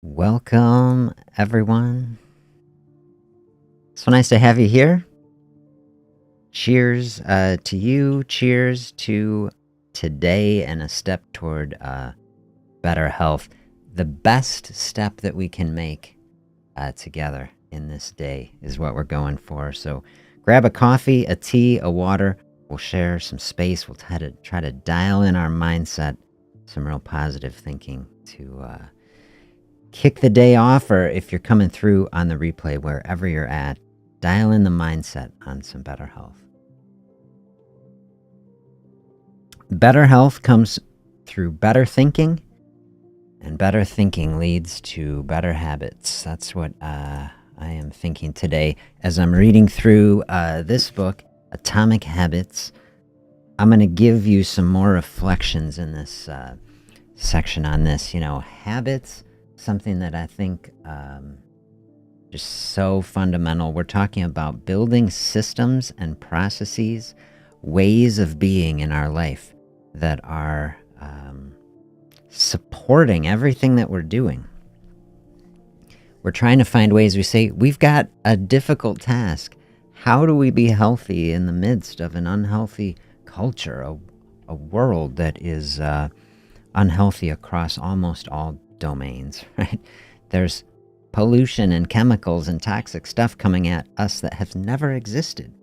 Welcome, everyone. So nice to have you here. Cheers to you. Cheers to today and a step toward better health. The best step that we can make together in this day is what we're going for. So grab a coffee, a tea, a water. We'll share some space. We'll try to dial in our mindset, some real positive thinking to kick the day off, or if you're coming through on the replay, wherever you're at, dial in the mindset on some better health. Better health comes through better thinking, and better thinking leads to better habits. That's what I am thinking today as I'm reading through this book, Atomic Habits. I'm going to give you some more reflections in this section on this. Habits, something that I think just so fundamental. We're talking about building systems and processes, ways of being in our life that are supporting everything that we're doing. We're trying to find ways. We say, we've got a difficult task. How do we be healthy in the midst of an unhealthy culture, a world that is unhealthy across almost all domains, right? There's pollution and chemicals and toxic stuff coming at us that has never existed.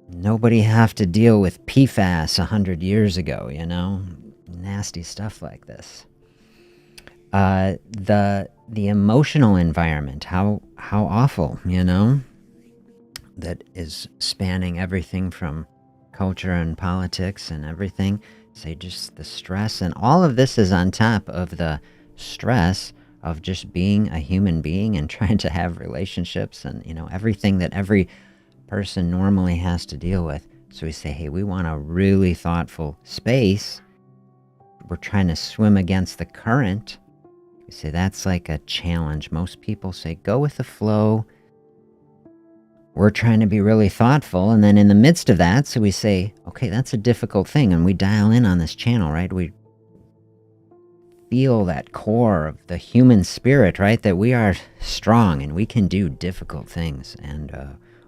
Nobody have to deal with PFAS 100 years ago, nasty stuff like this. The emotional environment, how awful, that is spanning everything from culture and politics and everything. Say just the stress, and all of this is on top of the stress of just being a human being and trying to have relationships and everything that every person normally has to deal with. So we say, hey, we want a really thoughtful space. We're trying to swim against the current. We say that's like a challenge. Most people say go with the flow. We're trying to be really thoughtful, and then in the midst of that, so we say, okay, that's a difficult thing, and we dial in on this channel, right? We feel that core of the human spirit, right? That we are strong and we can do difficult things, and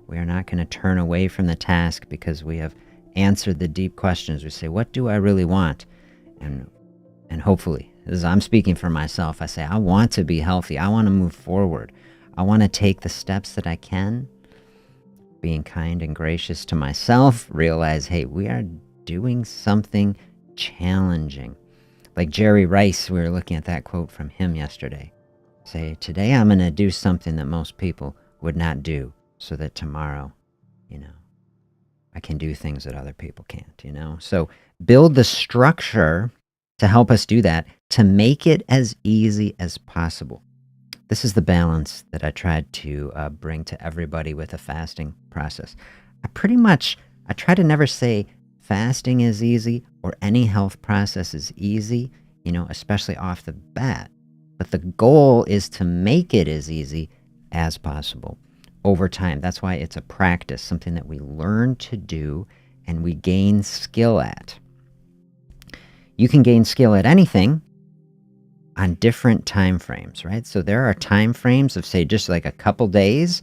we are not going to turn away from the task because we have answered the deep questions. We say, what do I really want? And hopefully, as I'm speaking for myself, I say, I want to be healthy. I want to move forward. I want to take the steps that I can, being kind and gracious to myself, realize, hey, we are doing something challenging. Like Jerry Rice, we were looking at that quote from him yesterday. Say, today I'm going to do something that most people would not do so that tomorrow, I can do things that other people can't, So build the structure to help us do that, to make it as easy as possible. This is the balance that I tried to bring to everybody with a fasting process. I try to never say fasting is easy or any health process is easy, especially off the bat. But the goal is to make it as easy as possible over time. That's why it's a practice, something that we learn to do and we gain skill at. You can gain skill at anything on different time frames, right? So there are time frames of, say, just like a couple days.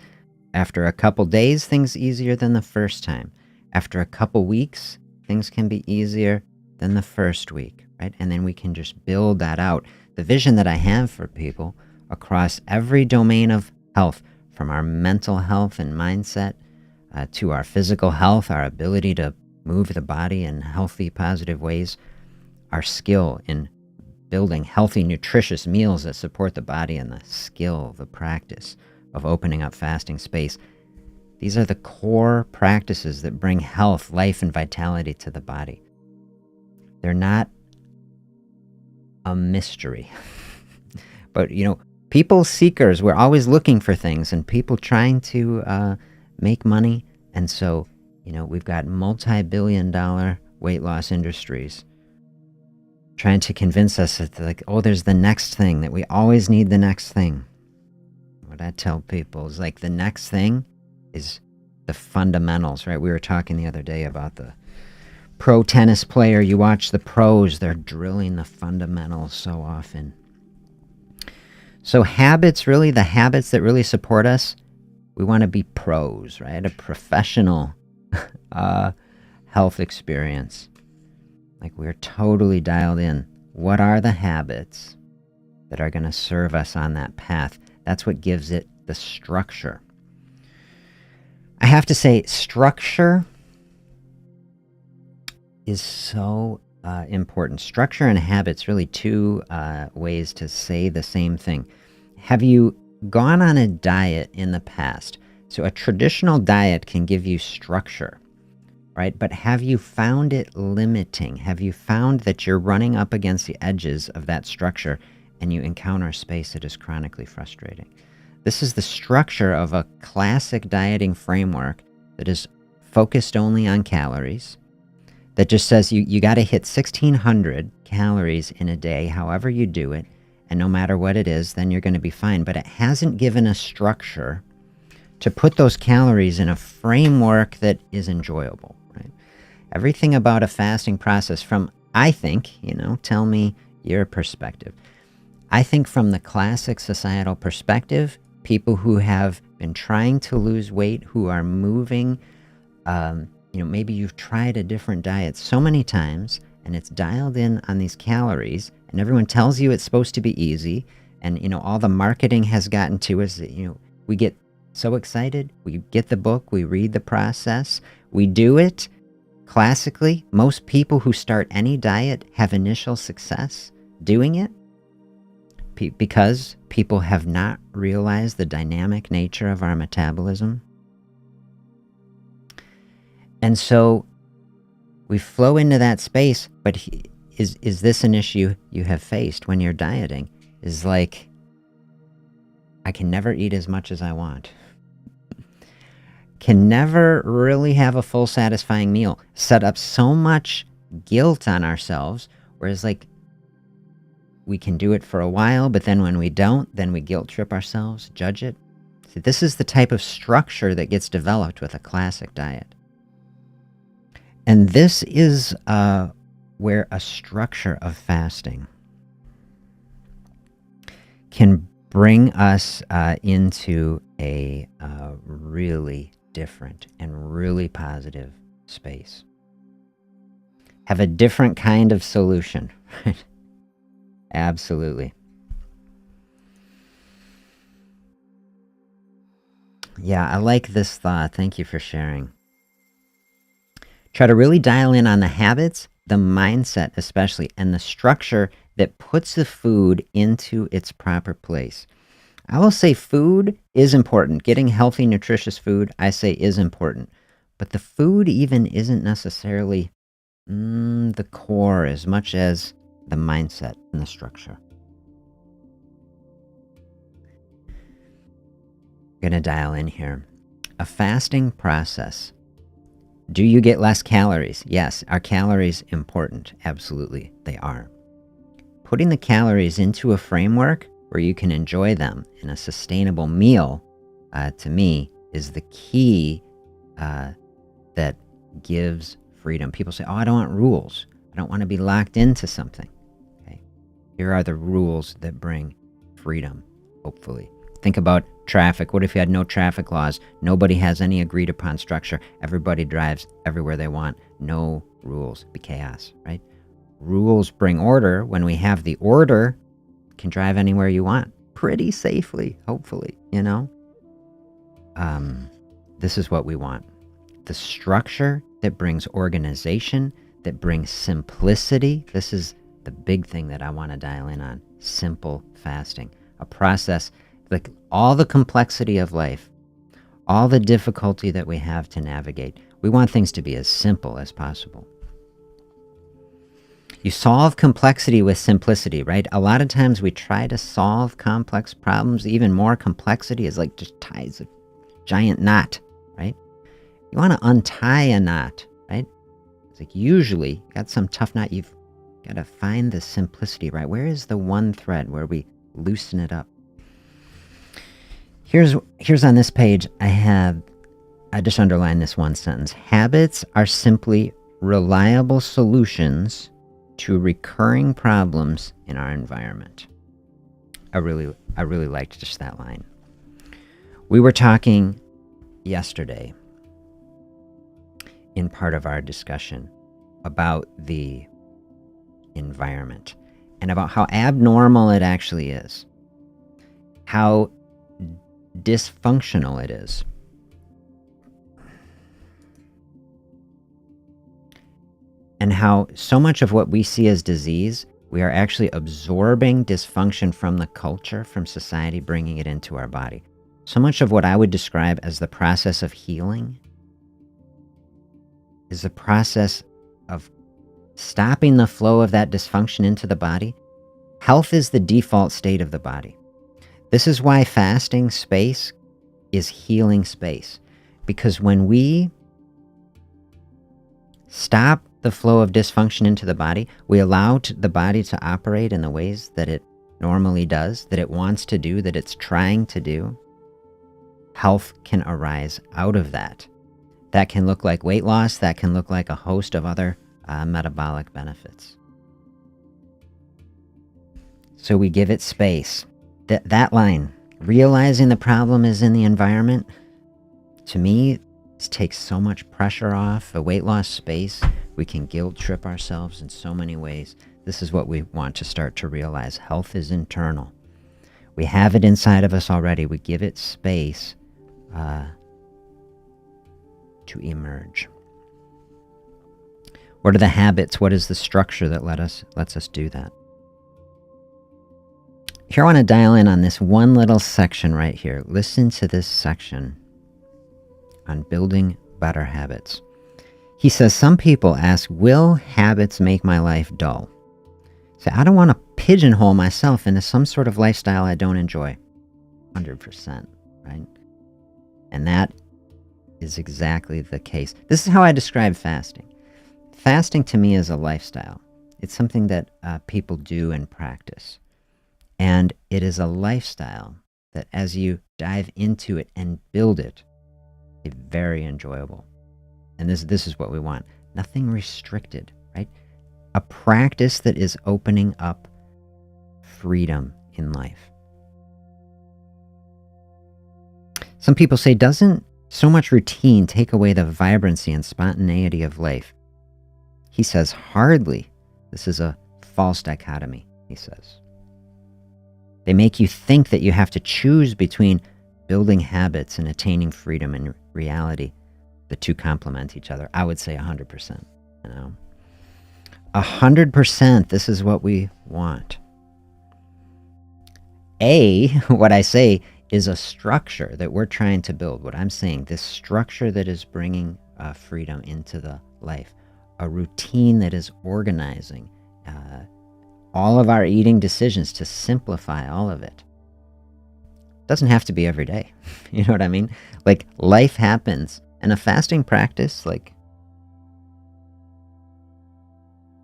After a couple days, things easier than the first time. After a couple weeks, things can be easier than the first week, right? And then we can just build that out. The vision that I have for people across every domain of health, from our mental health and mindset to our physical health, our ability to move the body in healthy, positive ways, our skill in building healthy, nutritious meals that support the body, and the skill, the practice of opening up fasting space. These are the core practices that bring health, life, and vitality to the body. They're not a mystery. But, people seekers, we're always looking for things, and people trying to make money. And so, we've got multi-billion-dollar weight loss industries trying to convince us that, there's the next thing, that we always need the next thing. What I tell people is the next thing is the fundamentals, right? We were talking the other day about the pro tennis player. You watch the pros, they're drilling the fundamentals so often. So habits, really, the habits that really support us, we want to be pros, right? A professional health experience. Like we're totally dialed in. What are the habits that are going to serve us on that path? That's what gives it the structure. I have to say, structure is so important. Structure and habits, really two ways to say the same thing. Have you gone on a diet in the past? So a traditional diet can give you structure, right? But have you found it limiting? Have you found that you're running up against the edges of that structure and you encounter a space that is chronically frustrating? This is the structure of a classic dieting framework that is focused only on calories, that just says you got to hit 1,600 calories in a day, however you do it, and no matter what it is, then you're going to be fine. But it hasn't given a structure to put those calories in a framework that is enjoyable, right? Everything about a fasting process from, I think, tell me your perspective. I think from the classic societal perspective, people who have been trying to lose weight, who are moving, maybe you've tried a different diet so many times and it's dialed in on these calories and everyone tells you it's supposed to be easy. And, all the marketing has gotten to us that, we get so excited. We get the book, we read the process, we do it. Classically, most people who start any diet have initial success doing it because people have not realized the dynamic nature of our metabolism. And so we flow into that space, but is this an issue you have faced when you're dieting? Is like, I can never eat as much as I want. Can never really have a full satisfying meal. Set up so much guilt on ourselves, whereas like we can do it for a while, but then when we don't, then we guilt trip ourselves, judge it. See, this is the type of structure that gets developed with a classic diet. And this is where a structure of fasting can bring us into a really different and really positive space. Have a different kind of solution. Absolutely. Yeah, I like this thought. Thank you for sharing. Try to really dial in on the habits, the mindset especially, and the structure that puts the food into its proper place. I will say food is important. Getting healthy, nutritious food, I say, is important. But the food even isn't necessarily the core as much as the mindset and the structure. I'm going to dial in here. A fasting process. Do you get less calories? Yes. Are calories important? Absolutely, they are. Putting the calories into a framework where you can enjoy them in a sustainable meal, to me, is the key that gives freedom. People say, I don't want rules. I don't want to be locked into something. Okay. Here are the rules that bring freedom, hopefully. Think about traffic. What if you had no traffic laws? Nobody has any agreed upon structure. Everybody drives everywhere they want. No rules. Be chaos, right? Rules bring order. When we have the order, you can drive anywhere you want pretty safely, hopefully, This is what we want. The structure that brings organization, that brings simplicity. This is the big thing that I want to dial in on. Simple fasting. A process, like all the complexity of life, all the difficulty that we have to navigate. We want things to be as simple as possible. You solve complexity with simplicity, right? A lot of times we try to solve complex problems. Even more complexity is like just ties a giant knot, right? You want to untie a knot, right? It's like usually you got some tough knot. You've got to find the simplicity, right? Where is the one thread where we loosen it up? Here's on this page, I just underlined this one sentence. Habits are simply reliable solutions to recurring problems in our environment. I really liked just that line. We were talking yesterday in part of our discussion about the environment and about how abnormal it actually is, how dysfunctional it is. And how so much of what we see as disease, we are actually absorbing dysfunction from the culture, from society, bringing it into our body. So much of what I would describe as the process of healing is the process of stopping the flow of that dysfunction into the body. Health is the default state of the body. This is why fasting space is healing space. Because when we stop the flow of dysfunction into the body, we allow the body to operate in the ways that it normally does, that it wants to do, that it's trying to do. Health can arise out of that. That can look like weight loss. That can look like a host of other metabolic benefits. So we give it space. That line, realizing the problem is in the environment, to me, this takes so much pressure off a weight loss space. We can guilt trip ourselves in so many ways. This is what we want to start to realize. Health is internal. We have it inside of us already. We give it space to emerge. What are the habits? What is the structure that lets us do that? Here I want to dial in on this one little section right here. Listen to this section on building better habits. He says, some people ask, will habits make my life dull? Say, I don't want to pigeonhole myself into some sort of lifestyle I don't enjoy. 100%, right? And that is exactly the case. This is how I describe fasting. Fasting to me is a lifestyle. It's something that people do and practice. And it is a lifestyle that as you dive into it and build it, it's very enjoyable. And this is what we want. Nothing restricted, right? A practice that is opening up freedom in life. Some people say, doesn't so much routine take away the vibrancy and spontaneity of life? He says, hardly. This is a false dichotomy, he says. They make you think that you have to choose between building habits and attaining freedom. In reality, the two complement each other. I would say 100%. 100%, this is what we want. What I say is a structure that we're trying to build. What I'm saying, this structure that is bringing freedom into the life. A routine that is organizing all of our eating decisions to simplify all of it. Doesn't have to be every day. You know what I mean? Like, life happens. And a fasting practice,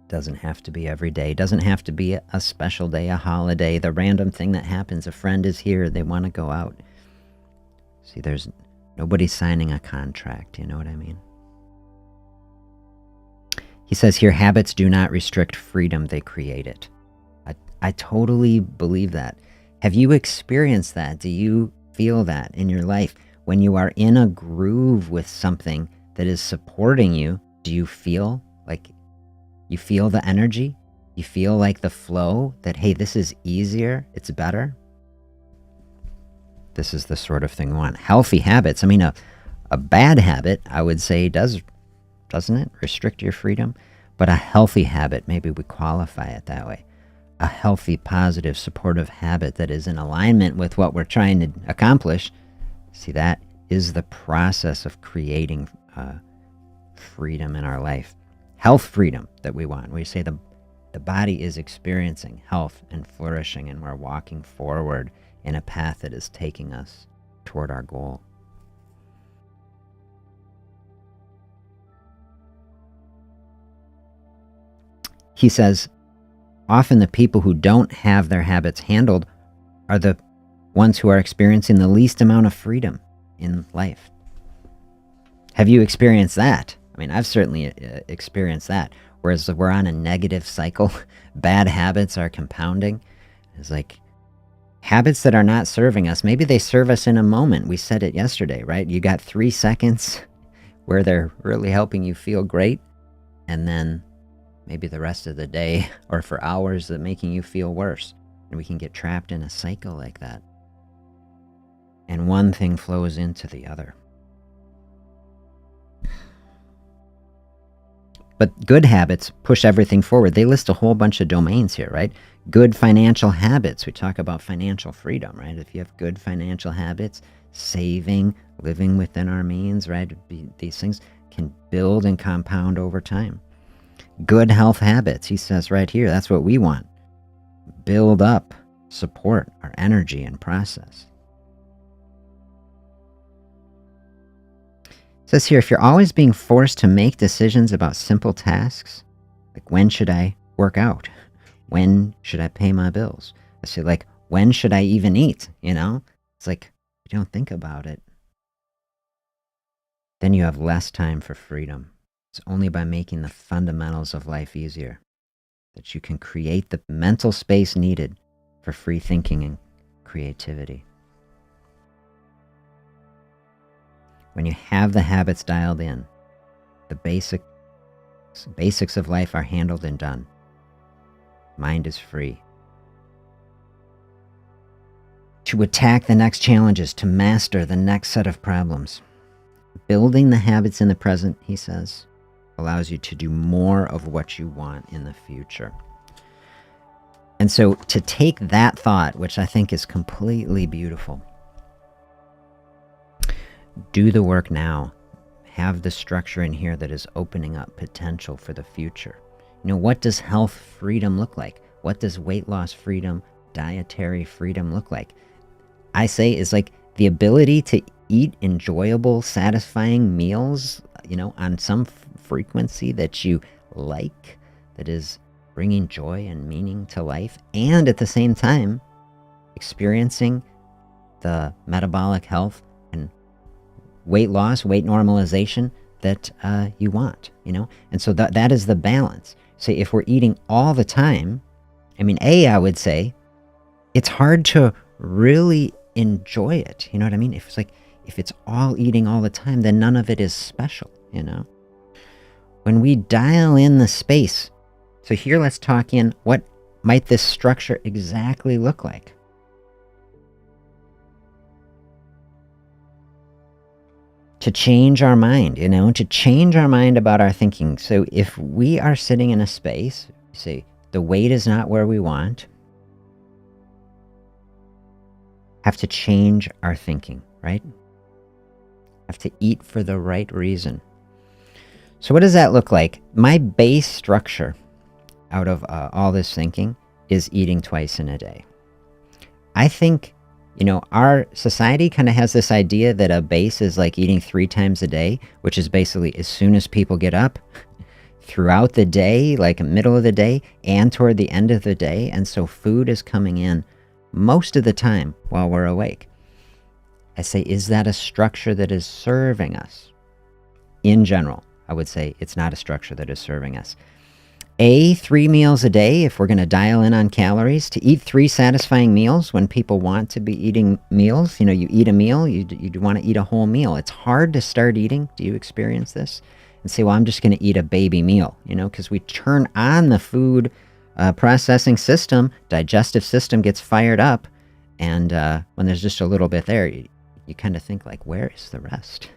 doesn't have to be every day. Doesn't have to be a special day, a holiday, the random thing that happens. A friend is here. They want to go out. See, there's nobody signing a contract. You know what I mean? He says here, habits do not restrict freedom. They create it. I totally believe that. Have you experienced that? Do you feel that in your life? When you are in a groove with something that is supporting you, do you feel like you feel the energy? You feel like the flow that, hey, this is easier, it's better? This is the sort of thing we want. Healthy habits. I mean, a bad habit, I would say, doesn't it restrict your freedom? But a healthy habit, maybe we qualify it that way. A healthy, positive, supportive habit that is in alignment with what we're trying to accomplish. See, that is the process of creating freedom in our life. Health freedom that we want. We say the body is experiencing health and flourishing, and we're walking forward in a path that is taking us toward our goal. He says, often the people who don't have their habits handled are the ones who are experiencing the least amount of freedom in life. Have you experienced that? I mean, I've certainly experienced that. Whereas we're on a negative cycle, bad habits are compounding. It's like, Habits that are not serving us, maybe they serve us in a moment. We said it yesterday, right? You got 3 seconds where they're really helping you feel great, and then maybe the rest of the day or for hours that making you feel worse. And we can get trapped in a cycle like that. And one thing flows into the other. But good habits push everything forward. They list a whole bunch of domains here, right? Good financial habits. We talk about financial freedom, right? If you have good financial habits, saving, living within our means, right? These things can build and compound over time. Good health habits, he says right here, that's what we want. Build up, support our energy and process. It says here, if you're always being forced to make decisions about simple tasks, like when should I work out? When should I pay my bills? I say, like, when should I even eat? It's like, you don't think about it. Then you have less time for freedom. It's only by making the fundamentals of life easier that you can create the mental space needed for free thinking and creativity. When you have the habits dialed in, the basics of life are handled and done. Mind is free to attack the next challenges, to master the next set of problems. Building the habits in the present, he says, allows you to do more of what you want in the future. And so to take that thought, which I think is completely beautiful, do the work now. Have the structure in here that is opening up potential for the future. What does health freedom look like? What does weight loss freedom, dietary freedom look like? I say is like the ability to eat enjoyable, satisfying meals, on some frequency that you like, that is bringing joy and meaning to life, and at the same time, experiencing the metabolic health and weight loss, weight normalization that you want, And so that is the balance. So if we're eating all the time, I would say it's hard to really enjoy it. You know what I mean? If it's all eating all the time, then none of it is special, When we dial in the space, so here let's talk in what might this structure exactly look like? To change our mind, to change our mind about our thinking. So if we are sitting in a space, say the weight is not where we want, have to change our thinking, right? Have to eat for the right reason. So what does that look like? My base structure out of all this thinking is eating twice in a day. I think our society kind of has this idea that a base is like eating 3 times a day, which is basically as soon as people get up, throughout the day, like middle of the day, and toward the end of the day. And so food is coming in most of the time while we're awake. I say, is that a structure that is serving us? In general, I would say it's not a structure that is serving us. 3 meals a day, if we're going to dial in on calories, to eat 3 satisfying meals when people want to be eating meals. You eat a meal, you want to eat a whole meal. It's hard to start eating. Do you experience this? And say, well, I'm just going to eat a baby meal, because we turn on the food processing system, digestive system gets fired up. And when there's just a little bit there, you kind of think like, where is the rest,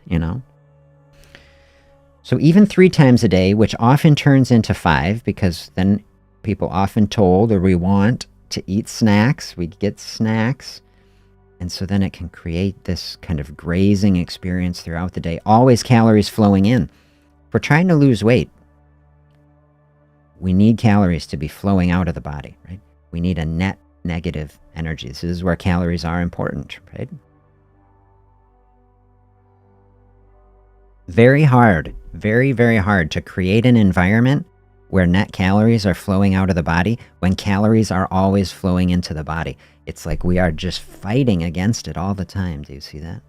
So even 3 times a day, which often turns into 5, because then people often told or we want to eat snacks, we get snacks. And so then it can create this kind of grazing experience throughout the day. Always calories flowing in. If we're trying to lose weight, we need calories to be flowing out of the body, right? We need a net negative energy. This is where calories are important, right? Very hard, very, very hard to create an environment where net calories are flowing out of the body when calories are always flowing into the body. It's like we are just fighting against it all the time. Do you see that?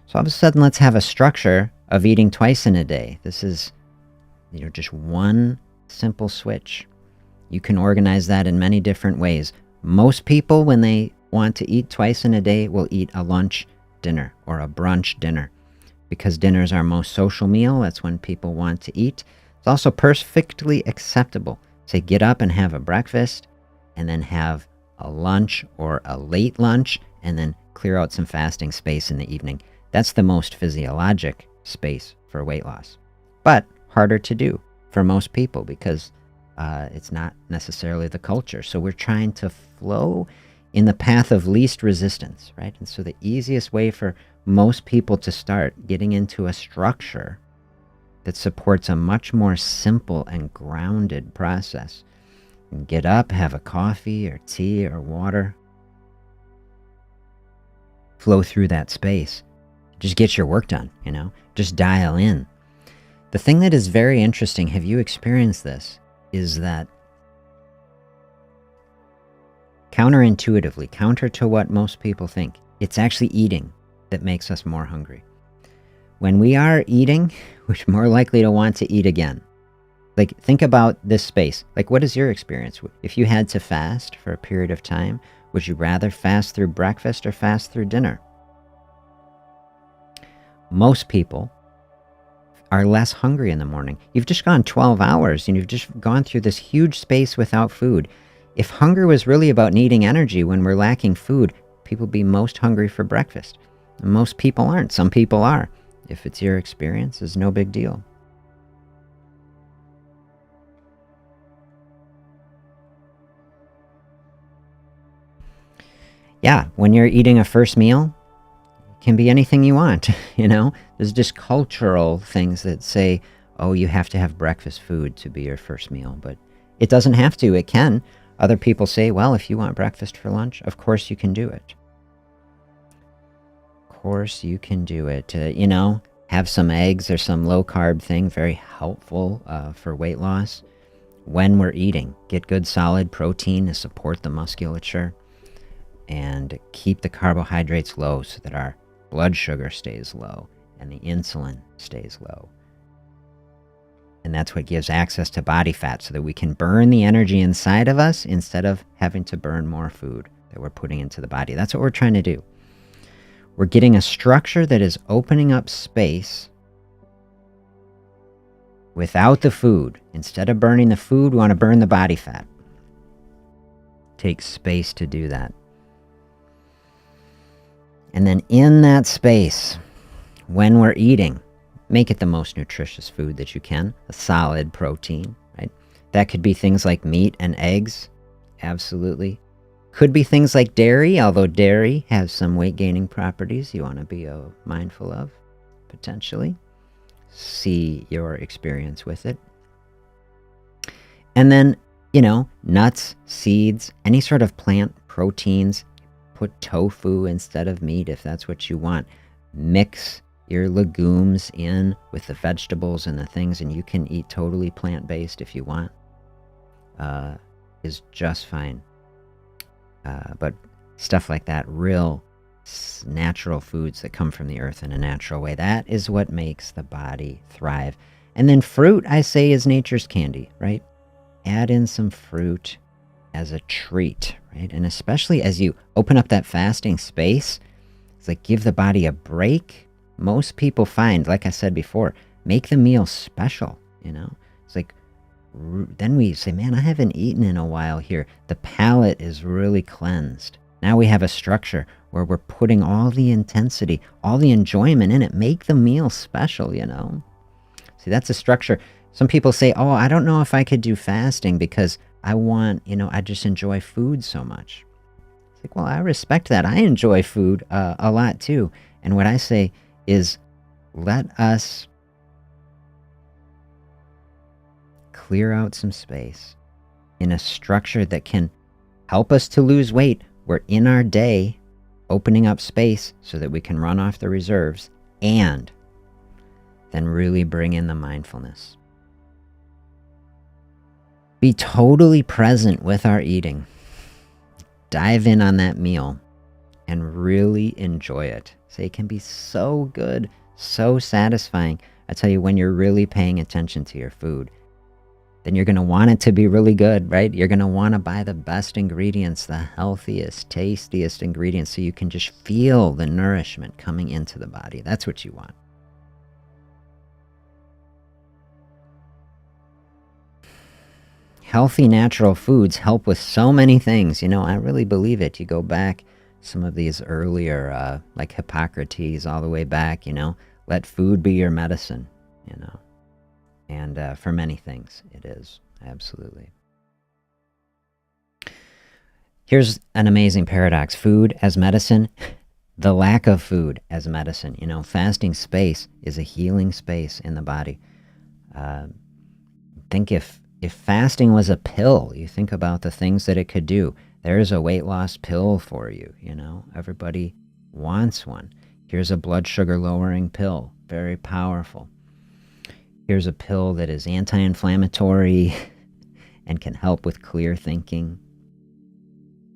So all of a sudden, let's have a structure of eating twice in a day. This is, just one simple switch. You can organize that in many different ways. Most people, when they want to eat twice in a day will eat a lunch dinner or a brunch dinner, because dinner is our most social meal. That's when people want to eat. It's also perfectly acceptable. Say, get up and have a breakfast, and then have a lunch or a late lunch, and then clear out some fasting space in the evening. That's the most physiologic space for weight loss, but harder to do for most people because it's not necessarily the culture. So we're trying to flow in the path of least resistance, right? And so the easiest way for most people to start getting into a structure that supports a much more simple and grounded process. And get up, have a coffee or tea or water, flow through that space. Just get your work done, just dial in. The thing that is very interesting, have you experienced this, is that counterintuitively, counter to what most people think, it's actually eating that makes us more hungry. When we are eating, we're more likely to want to eat again. Like, think about this space. Like, what is your experience? If you had to fast for a period of time, would you rather fast through breakfast or fast through dinner? Most people are less hungry in the morning. You've just gone 12 hours and you've just gone through this huge space without food. If hunger was really about needing energy when we're lacking food, people would be most hungry for breakfast. And most people aren't. Some people are. If it's your experience, it's no big deal. Yeah, when you're eating a first meal, it can be anything you want, There's just cultural things that say, oh, you have to have breakfast food to be your first meal. But it doesn't have to. It can. Other people say, well, if you want breakfast for lunch, of course you can do it. Of course you can do it. Have some eggs or some low-carb thing, very helpful for weight loss. When we're eating, get good solid protein to support the musculature. And keep the carbohydrates low so that our blood sugar stays low and the insulin stays low. And that's what gives access to body fat so that we can burn the energy inside of us instead of having to burn more food that we're putting into the body. That's what we're trying to do. We're getting a structure that is opening up space without the food. Instead of burning the food, we want to burn the body fat. Takes space to do that. And then in that space, when we're eating, make it the most nutritious food that you can, a solid protein, right? That could be things like meat and eggs, absolutely. Could be things like dairy, although dairy has some weight-gaining properties you want to be mindful of, potentially. See your experience with it. And then, nuts, seeds, any sort of plant proteins. Put tofu instead of meat if that's what you want. Mix your legumes in with the vegetables and the things, and you can eat totally plant-based if you want. Is just fine. But stuff like that, real natural foods that come from the earth in a natural way, that is what makes the body thrive. And then fruit, I say, is nature's candy, right? Add in some fruit as a treat, right? And especially as you open up that fasting space, it's like give the body a break. Most people find, like I said before, make the meal special, It's like, then we say, man, I haven't eaten in a while here. The palate is really cleansed. Now we have a structure where we're putting all the intensity, all the enjoyment in it. Make the meal special, See, that's a structure. Some people say, oh, I don't know if I could do fasting because I want, I just enjoy food so much. It's like, well, I respect that. I enjoy food a lot too. And what I say is, let us clear out some space in a structure that can help us to lose weight. We're in our day opening up space so that we can run off the reserves and then really bring in the mindfulness. Be totally present with our eating. Dive in on that meal and really enjoy it. Say, it can be so good, so satisfying. I tell you, when you're really paying attention to your food, then you're going to want it to be really good, right? You're going to want to buy the best ingredients, the healthiest, tastiest ingredients, so you can just feel the nourishment coming into the body. That's what you want. Healthy, natural foods help with so many things. I really believe it. You go back some of these earlier, like Hippocrates, all the way back, let food be your medicine, And for many things, it is. Absolutely. Here's an amazing paradox. Food as medicine, the lack of food as medicine. Fasting space is a healing space in the body. Think if fasting was a pill, you think about the things that it could do. There's a weight loss pill for you, Everybody wants one. Here's a blood sugar lowering pill, very powerful. Here's a pill that is anti-inflammatory and can help with clear thinking.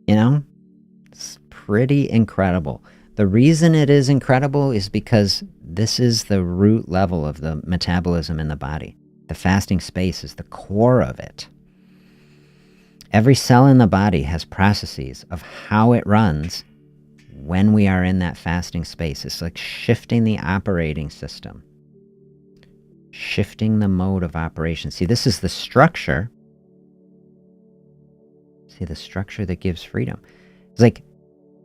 It's pretty incredible. The reason it is incredible is because this is the root level of the metabolism in the body. The fasting space is the core of it. Every cell in the body has processes of how it runs when we are in that fasting space. It's like shifting the operating system, shifting the mode of operation. See, this is the structure. See, the structure that gives freedom. It's like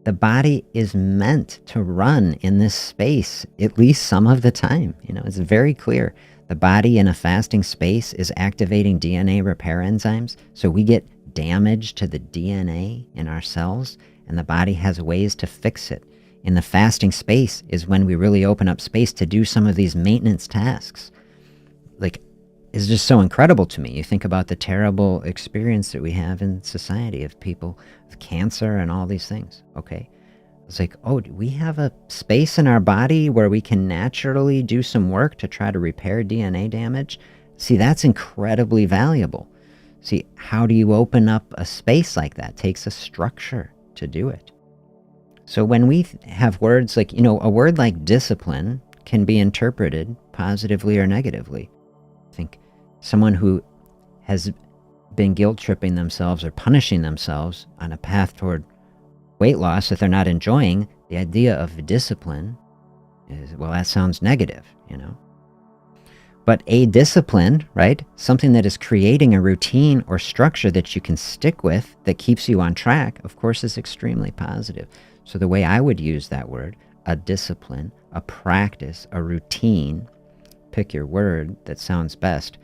the body is meant to run in this space at least some of the time. It's very clear. The body in a fasting space is activating DNA repair enzymes. So we get damage to the DNA in our cells, and the body has ways to fix it. In the fasting space is when we really open up space to do some of these maintenance tasks. It's just so incredible to me. You think about the terrible experience that we have in society of people with cancer and all these things. Okay. It's like, oh, we have a space in our body where we can naturally do some work to try to repair DNA damage. See, that's incredibly valuable. See, how do you open up a space like that? It takes a structure to do it. So when we have words like, a word like discipline can be interpreted positively or negatively. I think someone who has been guilt-tripping themselves or punishing themselves on a path toward weight loss that they're not enjoying, the idea of discipline is, well, that sounds negative, But a discipline, right? Something that is creating a routine or structure that you can stick with that keeps you on track, of course, is extremely positive. So the way I would use that word, a discipline, a practice, a routine, pick your word that sounds best,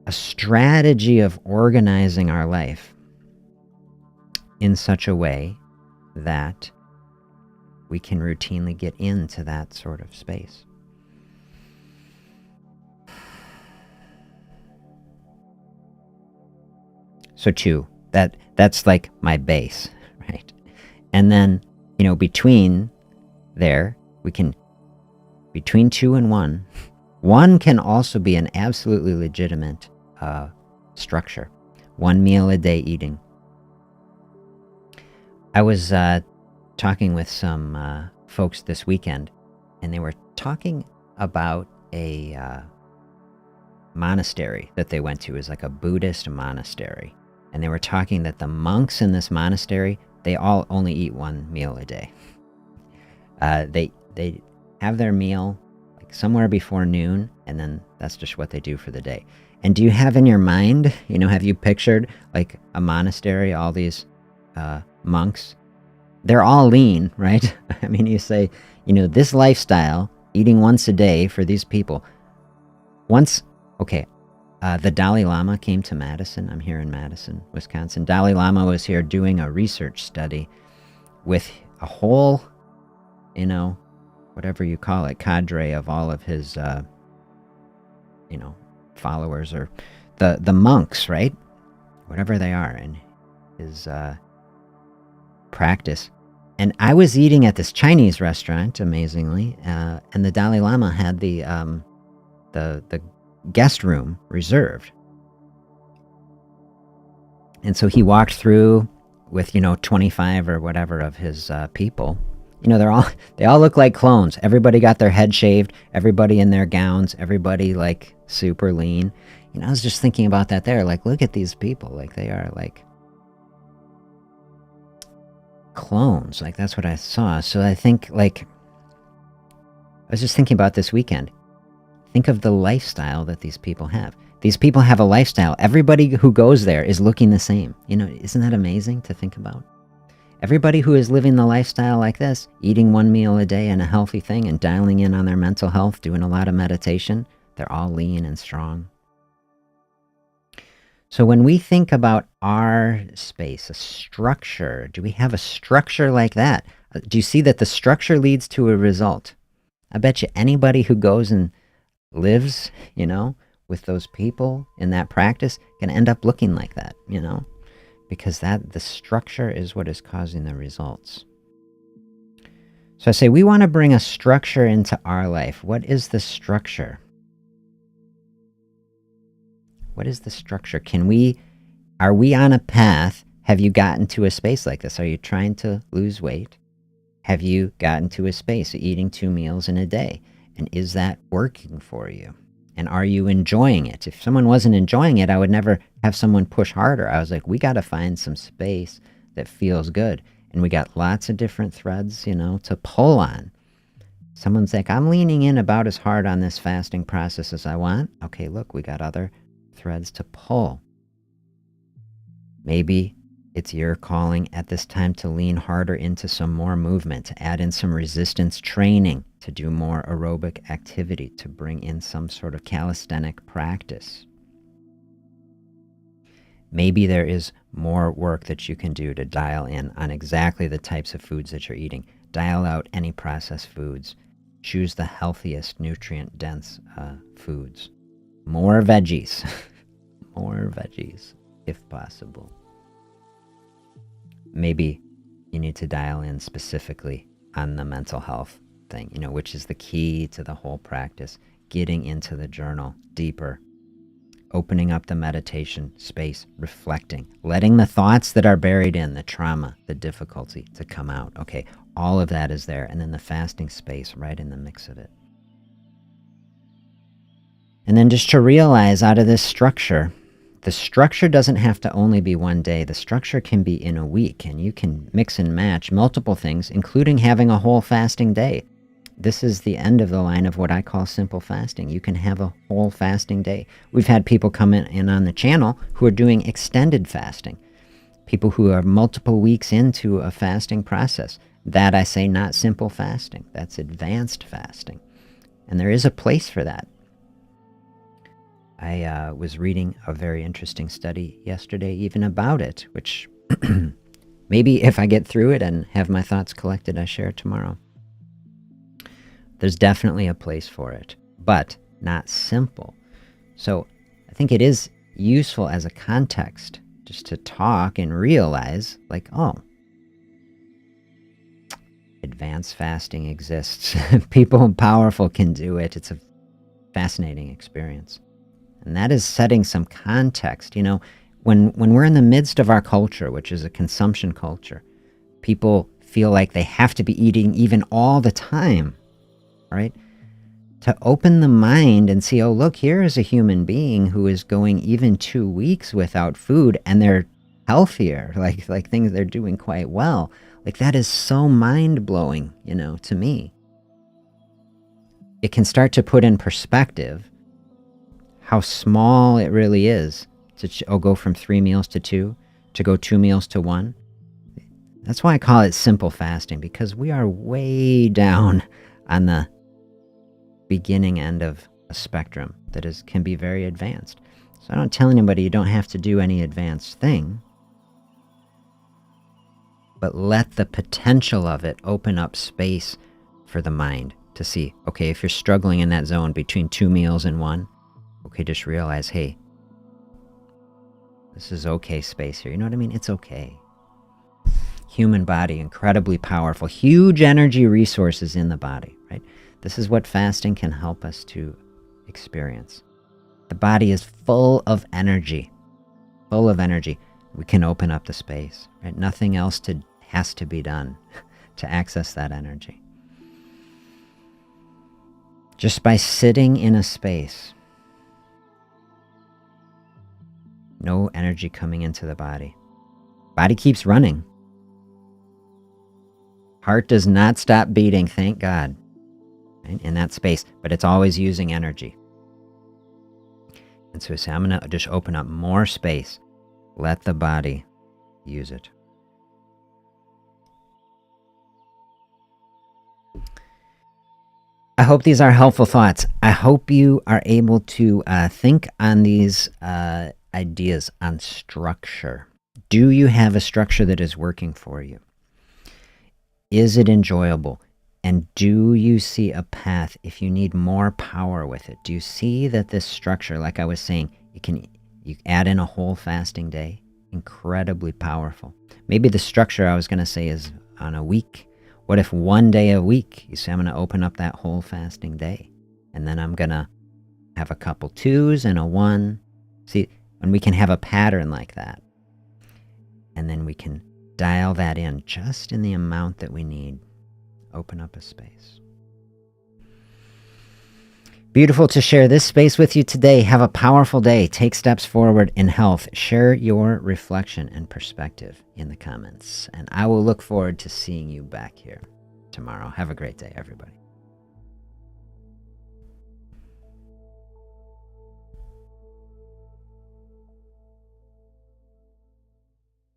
a strategy of organizing our life in such a way that we can routinely get into that sort of space. So 2, that's like my base, right? And then, between there, between 2 and 1 can also be an absolutely legitimate structure. 1 meal a day eating. I was talking with some folks this weekend, and they were talking about a monastery that they went to. It was like a Buddhist monastery. And they were talking that the monks in this monastery, they all only eat 1 meal a day. They have their meal like somewhere before noon, and then that's just what they do for the day. And do you have in your mind, have you pictured like a monastery, all these monks? They're all lean, right? I mean, you say, this lifestyle, eating once a day for these people. The Dalai Lama came to Madison. I'm here in Madison, Wisconsin. Dalai Lama was here doing a research study with a whole, whatever you call it, cadre of all of his, followers, or the monks, right? Whatever they are, in his practice. And I was eating at this Chinese restaurant, amazingly, and the Dalai Lama had the guest room reserved. And so he walked through with, 25 or whatever of his people. They all look like clones. Everybody got their head shaved, everybody in their gowns, everybody like super lean. I was just thinking about that there. Like, look at these people. Like, they are like clones. Like, that's what I saw. So I think, like, I was just thinking about this weekend. Think of the lifestyle that these people have. These people have a lifestyle. Everybody who goes there is looking the same. Isn't that amazing to think about? Everybody who is living the lifestyle like this, eating one meal a day and a healthy thing and dialing in on their mental health, doing a lot of meditation, they're all lean and strong. So when we think about our space, a structure, do we have a structure like that? Do you see that the structure leads to a result? I bet you anybody who goes and lives, with those people in that practice can end up looking like that, because the structure is what is causing the results. So I say we want to bring a structure into our life. What is the structure? What is the structure? Are we on a path? Have you gotten to a space like this? Are you trying to lose weight? Have you gotten to a space of eating 2 meals in a day? And is that working for you? And are you enjoying it? If someone wasn't enjoying it, I would never have someone push harder. I was like, we got to find some space that feels good. And we got lots of different threads, to pull on. Someone's like, I'm leaning in about as hard on this fasting process as I want. Okay, look, we got other threads to pull. Maybe it's your calling at this time to lean harder into some more movement, to add in some resistance training, to do more aerobic activity, to bring in some sort of calisthenic practice. Maybe there is more work that you can do to dial in on exactly the types of foods that you're eating. Dial out any processed foods. Choose the healthiest, nutrient-dense foods. More veggies. More veggies, if possible. Maybe you need to dial in specifically on the mental health thing, which is the key to the whole practice. Getting into the journal deeper. Opening up the meditation space, reflecting, letting the thoughts that are buried in, the trauma, the difficulty to come out. Okay, all of that is there. And then the fasting space right in the mix of it. And then just to realize out of this structure, the structure doesn't have to only be one day. The structure can be in a week, and you can mix and match multiple things, including having a whole fasting day. This is the end of the line of what I call simple fasting. You can have a whole fasting day. We've had people come in on the channel who are doing extended fasting. People who are multiple weeks into a fasting process. That I say not simple fasting. That's advanced fasting. And there is a place for that. I was reading a very interesting study yesterday even about it, which maybe if I get through it and have my thoughts collected, I share it tomorrow. There's definitely a place for it, but not simple. So I think it is useful as a context just to talk and realize, like, oh, advanced fasting exists. People powerful can do it. It's a fascinating experience. And that is setting some context. When we're in the midst of our culture, which is a consumption culture, people feel like they have to be eating even all the time, right? To open the mind and see, oh, look, here is a human being who is going even 2 weeks without food, and they're healthier, like things they're doing quite well. Like, that is so mind-blowing, to me. It can start to put in perspective how small it really is to go from 3 meals to 2, to go 2 meals to 1. That's why I call it simple fasting, because we are way down on the beginning end of a spectrum that can be very advanced. So I don't tell anybody you don't have to do any advanced thing, but let the potential of it open up space for the mind to see, okay, if you're struggling in that zone between 2 meals and 1, okay, just realize, hey, this is okay space here. You know what I mean? It's okay. Human body, incredibly powerful, huge energy resources in the body, right? This is what fasting can help us to experience. The body is full of energy, full of energy. We can open up the space, right? Nothing else has to be done to access that energy. Just by sitting in a space No energy coming into the body. Body keeps running. Heart does not stop beating, thank God, right, in that space, but it's always using energy. And so we say, I'm going to just open up more space. Let the body use it. I hope these are helpful thoughts. I hope you are able to think on these ideas on structure. Do you have a structure that is working for you? Is it enjoyable? And do you see a path if you need more power with it? Do you see that this structure, like I was saying, you add in a whole fasting day? Incredibly powerful. Maybe the structure I was going to say is on a week. What if one day a week, you say, I'm going to open up that whole fasting day, and then I'm going to have a couple 2s and a 1. See, when we can have a pattern like that, and then we can dial that in just in the amount that we need. Open up a space. Beautiful to share this space with you today. Have a powerful day. Take steps forward in health. Share your reflection and perspective in the comments. And I will look forward to seeing you back here tomorrow. Have a great day, everybody.